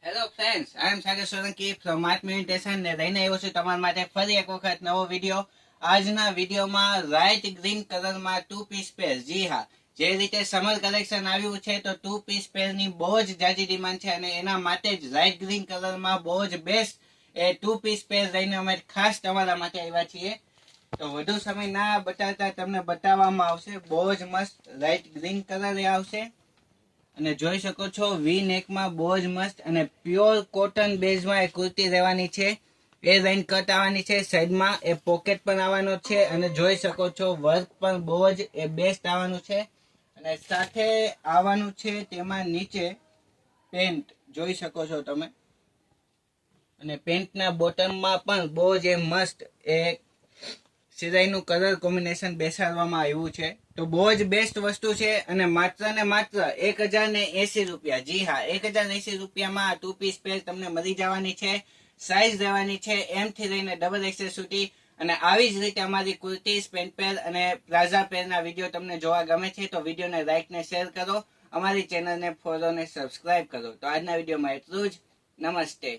Hello friends, I am Sagar Solanki from mart meditation ને લઈને આવ્યો છું તમારા માટે ફરી એક વખત નવો વિડીયો. આજના વિડીયોમાં લાઇટ ગ્રીન કલરમાં ટુ પીસ પેર. જી હા, જે રીતે સમર કલેક્શન આવ્યું છે તો ટુ પીસ પેરની બહુ જ જાજી ડિમાન્ડ છે અને એના માટે જ લાઇટ ગ્રીન કલરમાં બહુ જ બેસ્ટ એ ટુ પીસ પેર લઈને અમે ખાસ તમારા માટે આવ્યા છીએ. તો વધુ સમય ના બતાવતા તમને બતાવવામાં આવશે. બહુ જ મસ્ત લાઇટ ગ્રીન કલર એ આવશે અને જોઈ શકો છો વી નેકમાં બહુ જ મસ્ત અને પ્યોર કોટન બેઝમાં એ કુર્તી રહેવાની છે. એ લાઈન કટ આવવાની છે, સાઈડમાં એ પોકેટ પણ આવવાનો છે અને જોઈ શકો છો વર્ક પણ બહુ જ એ બેસ્ટ આવવાનું છે. અને સાથે આવવાનું છે તેમાં નીચે પેન્ટ જોઈ શકો છો તમે. અને પેન્ટના બોટમમાં પણ બહુ જ એ મસ્ત એ સિલાઈનું કલર કોમ્બિનેશન બેસાડવામાં આવ્યું છે. તો બહુ જ બેસ્ટ વસ્તુ છે અને માત્ર ને માત્ર 1080 રૂપિયા. જી હા, 1080 રૂપિયામાં આ ટુ પીસ પેર તમને મળી જવાની છે. સાઈઝ રહેવાની છે એમ થી લઈને ડબલ એક્સેલ સુધી. અને આવી જ રીતે અમારી કુર્તીઝ, પેન્ટ પેર અને પ્લાઝા પેરના વિડીયો તમને જોવા ગમે છે તો વિડીયોને લાઈક ને શેર કરો, અમારી ચેનલને ફોલો ને સબસ્ક્રાઇબ કરો. તો આજના વિડીયોમાં એટલું જ. નમસ્તે.